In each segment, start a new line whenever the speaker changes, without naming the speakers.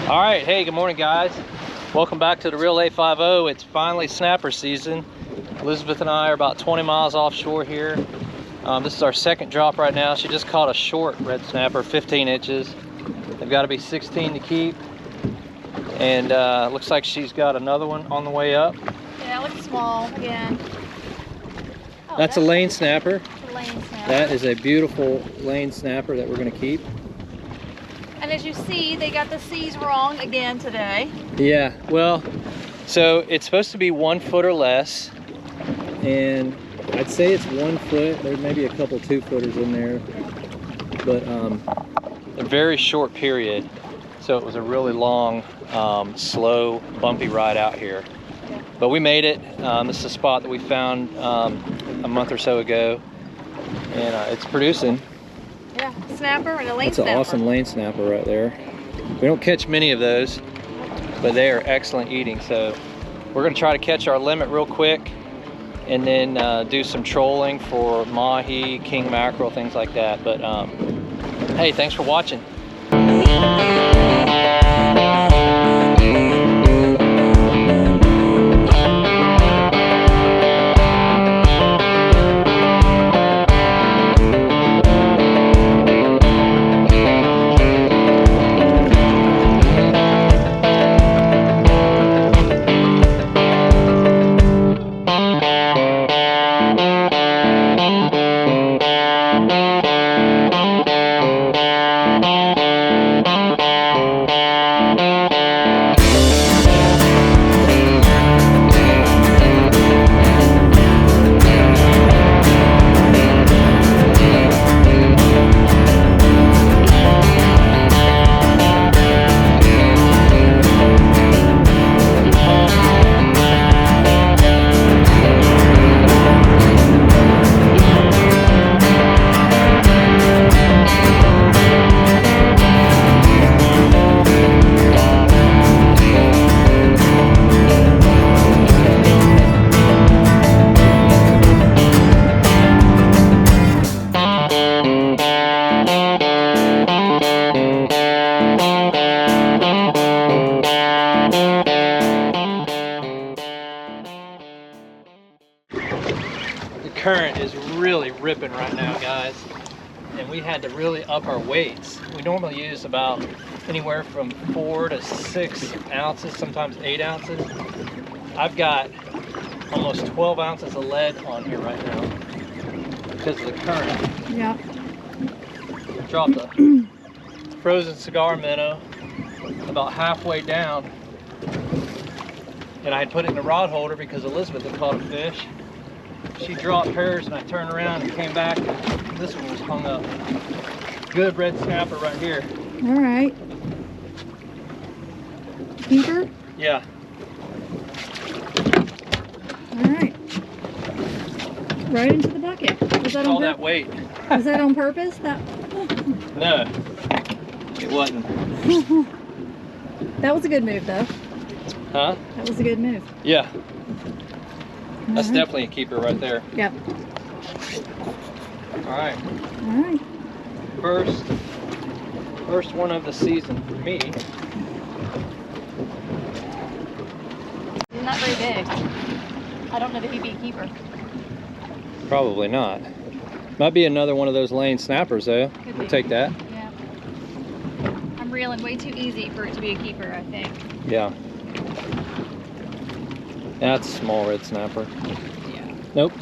All right, hey, good morning, guys. Welcome back to the Real 850. It's finally snapper season. Elizabeth and I are about 20 miles offshore here. This is our second drop right now. She just caught a short red snapper, 15 inches. They've got to be 16 to keep. And looks like she's got another one on the way up.
Yeah, it looks small again. Oh,
that's a lane snapper.
A lane snapper.
That is a beautiful lane snapper that we're going to keep.
And as you see, they got the C's wrong again today.
Yeah, well, so it's supposed to be 1 foot or less, and I'd say it's 1 foot. There may be a couple 2-footers in there, but a very short period. So it was a really long, slow, bumpy ride out here. Yeah. But we made it. This is a spot that we found a month or so ago, and it's producing.
Yeah, snapper and a lane snapper.
That's an awesome lane snapper right there. We don't catch many of those, but they are excellent eating. So we're gonna try to catch our limit real quick and then do some trolling for mahi, king mackerel, things like that. But hey, thanks for watching. Current is really ripping right now, guys, and we had to really up our weights. We normally use about anywhere from 4 to 6 ounces, sometimes 8 ounces. I've got almost 12 ounces of lead on here right now because of the current.
Yeah.
Dropped a frozen cigar minnow about halfway down, and I had put it in a rod holder because Elizabeth had caught a fish. She dropped hers and I turned around and came back and this one was hung up. Good red snapper right here.
All right. Keeper?
Yeah.
All right. Right into the bucket. Was that
all that weight.
Was that on purpose?
No, it wasn't.
That was a good move though.
Huh?
That was a good move.
Yeah. That's definitely a keeper right there.
Yep.
All right.
All right.
First one of the season for me.
He's not very big. I don't know that he'd be a keeper.
Probably not. Might be another one of those lane snappers though. We'll take that.
Yeah. I'm reeling way too easy for it to be a keeper, I think.
Yeah. That's a small red snapper.
Yeah.
Nope.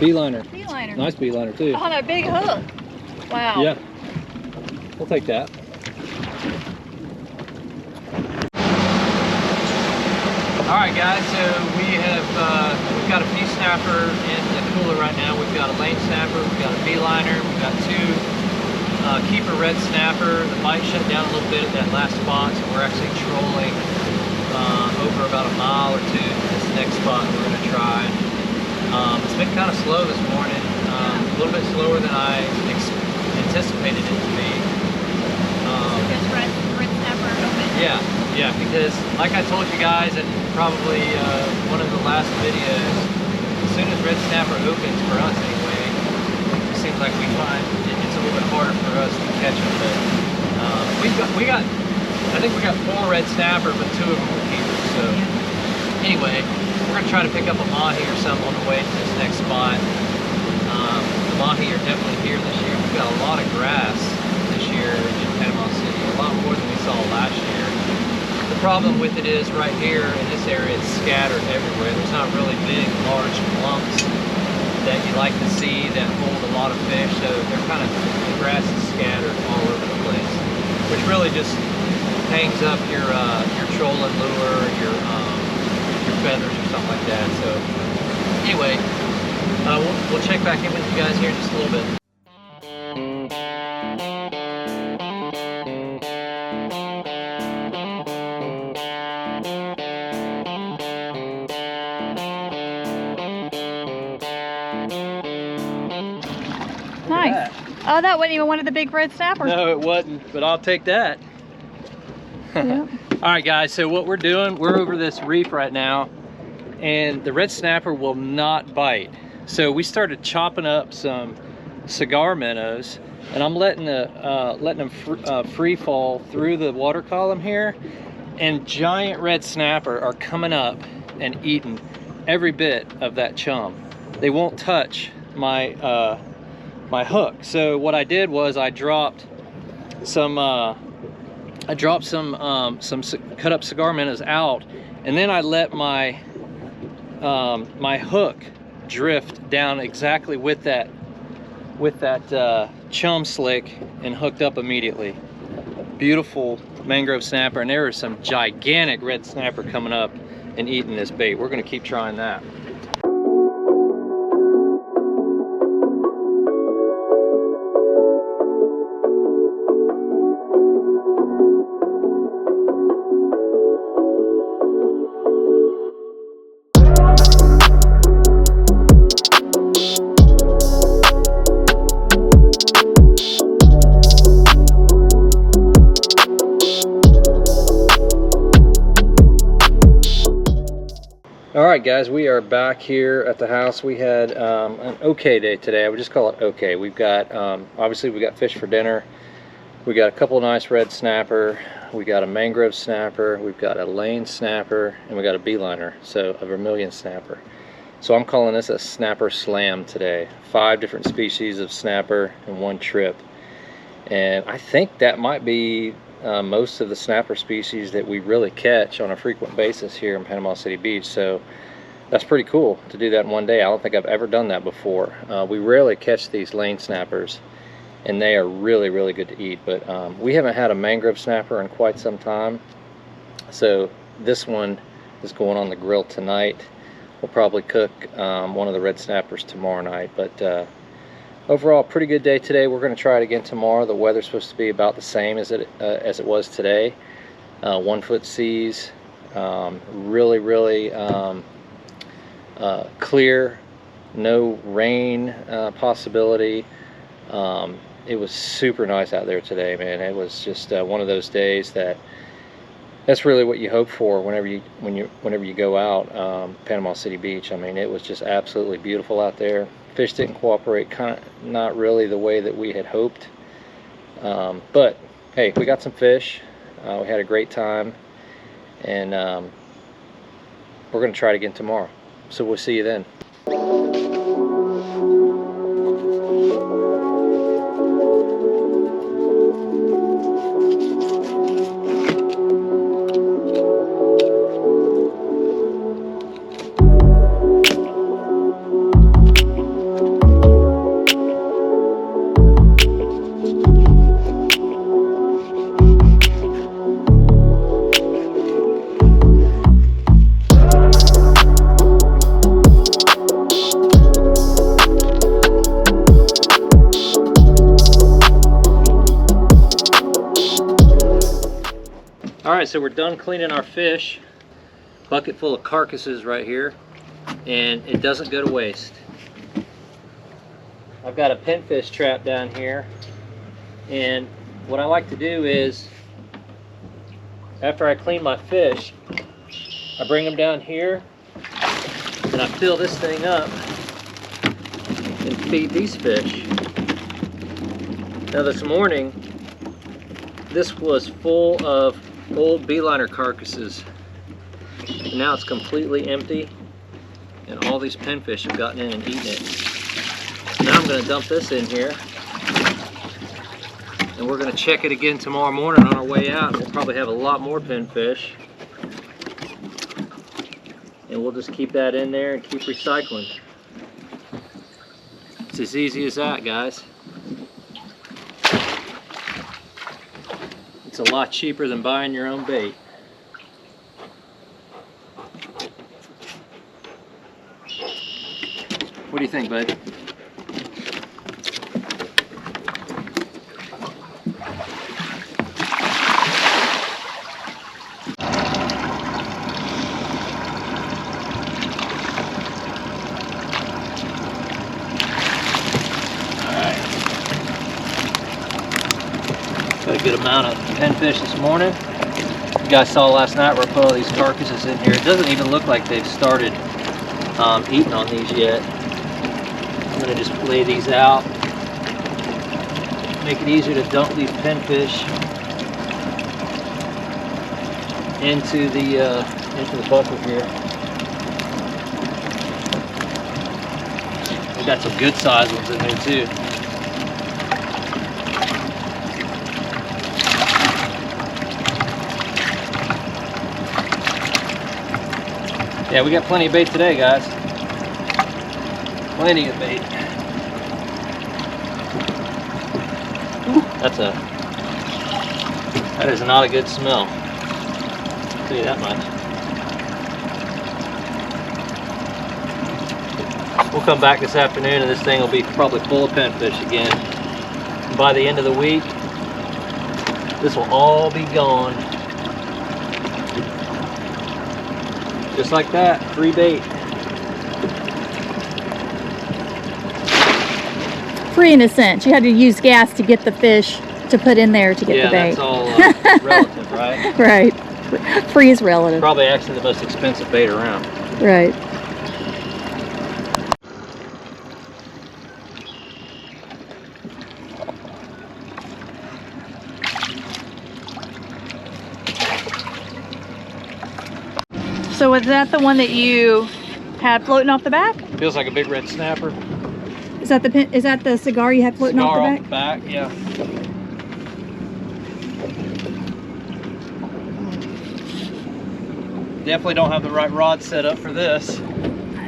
Beeliner.
Beeliner.
Nice beeliner too.
On a big hook. Wow.
Yeah. We'll take that. All right, guys. So we've got a few snapper in the cooler right now. We've got a lane snapper. We've got a beeliner. We've got 2 keeper red snapper. The bite shut down a little bit at that last spot, so we're actually trolling over about a mile or 2 to this next spot we're going to try. It's been kind of slow this morning, a little bit slower than I anticipated it to be. Yeah, because like I told you guys in probably one of the last videos, as soon as red snapper opens for us anyway, it seems like we find it's a little bit harder for us to catch them. But we got a think we got 4 red snapper, but 2 of them were keepers. So anyway, we're gonna try to pick up a mahi or something on the way to this next spot. The mahi are definitely here this year. We've got a lot of grass this year in Panama City, a lot more than we saw last year. The problem with it is right here in this area, it's scattered everywhere. There's not really big, large clumps that you like to see that hold a lot of fish. So they're kind of, the grass is scattered all over the place, which really just hangs up your trolling lure, your feathers or something like that. So anyway, we'll check back in with you guys here in just a little bit.
Nice. Oh, that wasn't even one of the big red snappers.
No, it wasn't, but I'll take that.
Yep.
All right, guys, so what we're doing, we're over this reef right now, and the red snapper will not bite. So we started chopping up some cigar minnows, and I'm letting them free fall through the water column here, and giant red snapper are coming up and eating every bit of that chum. They won't touch my my hook. So what I did was I dropped some cut up cigar minnows out, and then I let my my hook drift down exactly with that chum slick and hooked up immediately. Beautiful mangrove snapper, and there are some gigantic red snapper coming up and eating this bait. We're going to keep trying that. All right, guys, we are back here at the house. We had an okay day today. I would just call it okay. We've got, obviously we got fish for dinner. We got a couple of nice red snapper. We got a mangrove snapper. We've got a lane snapper, and we got a beeliner, so a vermilion snapper. So I'm calling this a snapper slam today. 5 different species of snapper in one trip. And I think that might be most of the snapper species that we really catch on a frequent basis here in Panama City Beach. So that's pretty cool to do that in one day. I don't think I've ever done that before. We rarely catch these lane snappers, and they are really, really good to eat. But we haven't had a mangrove snapper in quite some time. So this one is going on the grill tonight. We'll probably cook one of the red snappers tomorrow night. But overall, pretty good day today. We're going to try it again tomorrow. The weather's supposed to be about the same as it was today. 1 foot seas, really, really clear, no rain possibility. It was super nice out there today, man. It was just one of those days that's really what you hope for whenever you go out. Panama City Beach. I mean, it was just absolutely beautiful out there. Fish didn't cooperate, kind of not really the way that we had hoped, but hey, we got some fish. We had a great time, and we're going to try it again tomorrow, so we'll see you then. Alright, so we're done cleaning our fish. Bucket full of carcasses right here, and it doesn't go to waste. I've got a pinfish trap down here, and what I like to do is, after I clean my fish, I bring them down here and I fill this thing up and feed these fish. Now this morning, this was full of old beeliner carcasses. And now it's completely empty, and all these pinfish have gotten in and eaten it. So now I'm going to dump this in here, and we're going to check it again tomorrow morning on our way out. We'll probably have a lot more pinfish, and we'll just keep that in there and keep recycling. It's as easy as that, guys. It's a lot cheaper than buying your own bait. What do you think, bud? Got a good amount of pinfish this morning. You guys saw last night where I put all these carcasses in here. It doesn't even look like they've started eating on these yet. I'm going to just lay these out, make it easier to dump these pinfish into the bucket here. We've got some good sized ones in there too. Yeah, we got plenty of bait today, guys. Plenty of bait. That is not a good smell. I'll tell you that much. We'll come back this afternoon and this thing will be probably full of pinfish again. And by the end of the week, this will all be gone. Just like that, free bait.
Free in a sense. You had to use gas to get the fish to put in there to get the bait.
Yeah, that's all relative, right?
Right. Free is relative.
Probably actually the most expensive bait around.
Right. So was that the one that you had floating off the back?
Feels like a big red snapper.
Is that the cigar you had floating off the back?
Yeah. Definitely don't have the right rod set up for this.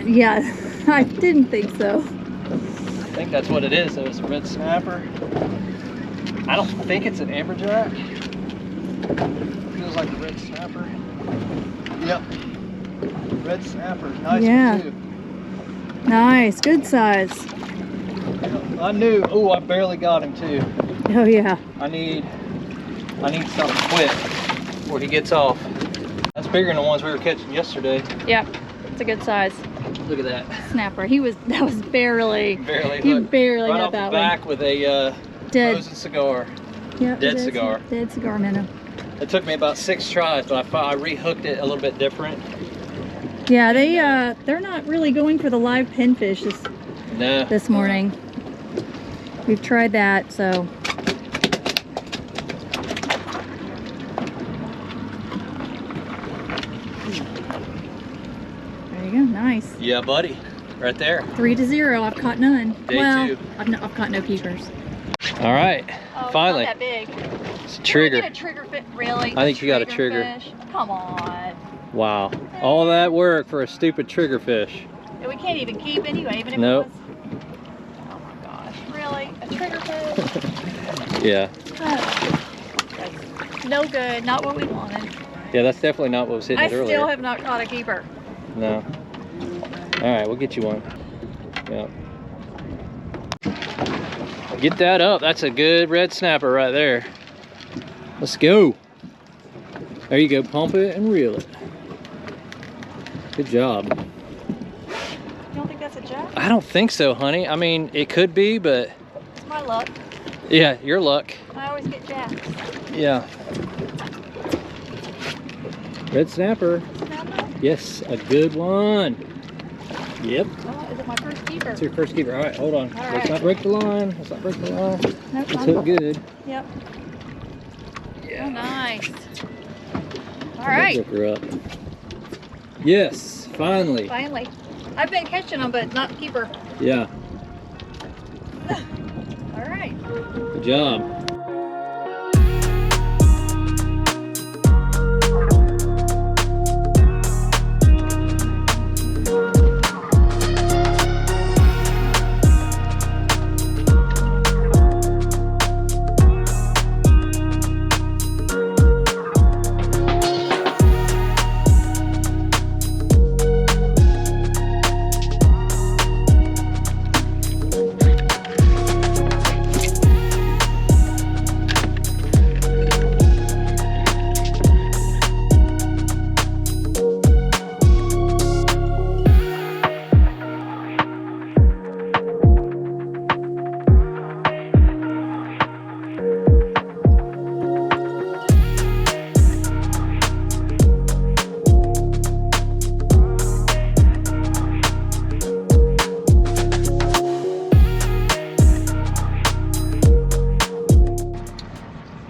Yeah, I didn't think so.
I think that's what it is. It's a red snapper. I don't think it's an amberjack. Feels like a red snapper. Yep. Red snapper. Nice one too.
Nice, good size.
I knew. Oh, I barely got him too.
Oh yeah.
I need something quick before he gets off. That's bigger than the ones we were catching yesterday.
Yep, it's a good size.
Look at that.
Snapper. That was barely.
He
barely
right
got
off
that
the back
one.
with a frozen cigar.
Yep,
dead cigar.
Dead cigar minnow.
It took me about 6 tries, but I rehooked it a little bit different.
Yeah, they're not really going for the live pinfish this morning. We've tried that, so. There you go, nice.
Yeah, buddy, right there.
3-0. I've caught none.
Day 2.
I've caught no keepers.
All right, finally.
Not that big.
It's a trigger.
Get a trigger fit, really?
I think you got a trigger.
Fish? Come on.
Wow, all that work for a stupid trigger fish.
That we can't even keep anyway, even if
Nope.
it was. Oh my gosh, really? A trigger fish?
Yeah.
No good, not what we wanted.
Yeah, that's definitely not what was hitting it earlier.
I still have not caught a keeper.
No. All right, we'll get you one. Yeah. Get that up. That's a good red snapper right there. Let's go. There you go. Pump it and reel it. Good job.
You don't think that's a jack?
I don't think so, honey. I mean, it could be, but...
It's my luck.
Yeah, your luck.
I always get jacks.
Yeah. Red snapper.
Snapper?
Yes, a good one. Yep.
Oh, is it my first keeper?
That's your first keeper. All right, hold on.
All
Let's
right.
not break the line. Let's not break the line.
Nope,
Let's hook good.
Yep.
Yeah.
Oh, nice. All right.
Hook her up. Yes, finally.
Finally. I've been catching them, but not keeper.
Yeah.
All right.
Good job.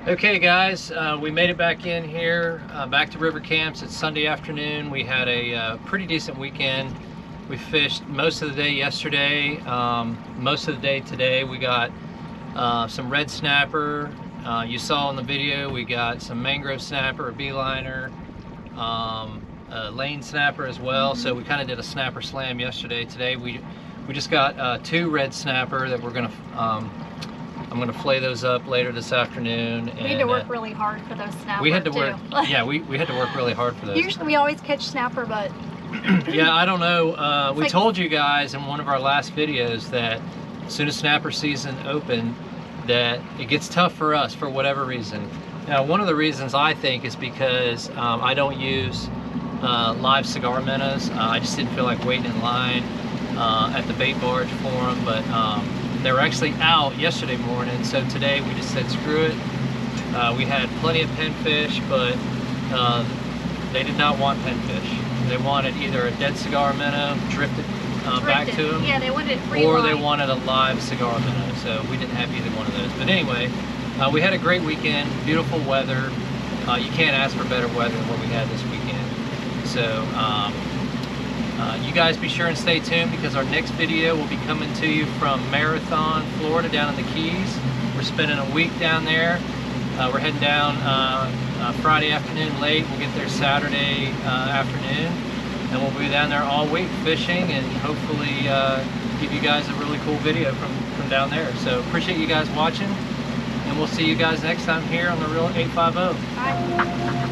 Okay guys, we made it back in here, back to river camps. It's Sunday afternoon. We had a pretty decent weekend. We fished most of the day yesterday, most of the day today. We got some red snapper. You saw in the video we got some mangrove snapper, a beeliner, a lane snapper as well. So we kind of did a snapper slam yesterday. Today we just got 2 red snapper that we're gonna I'm gonna flay those up later this afternoon.
We had to work really hard for those snapper.
We had to work. Yeah, we had to work really hard for those.
Usually we always catch snapper, but
yeah, I don't know. We told you guys in one of our last videos that as soon as snapper season opened, that it gets tough for us for whatever reason. Now, one of the reasons I think is because I don't use live cigar minnows. I just didn't feel like waiting in line at the bait barge for them, but they were actually out yesterday morning, so today we just said screw it. We had plenty of pinfish, but they did not want pinfish. They wanted either a dead cigar minnow drifted back to them,
yeah, they wanted free
or
line.
they wanted a live cigar minnow, so we didn't have either one of those. But anyway, we had a great weekend, beautiful weather. You can't ask for better weather than what we had this weekend. So you guys be sure and stay tuned, because our next video will be coming to you from Marathon, Florida, down in the Keys. We're spending a week down there. We're heading down Friday afternoon late. We'll get there Saturday afternoon, and we'll be down there all week fishing, and hopefully give you guys a really cool video from down there. So appreciate you guys watching, and we'll see you guys next time here on the Real 850.
Bye.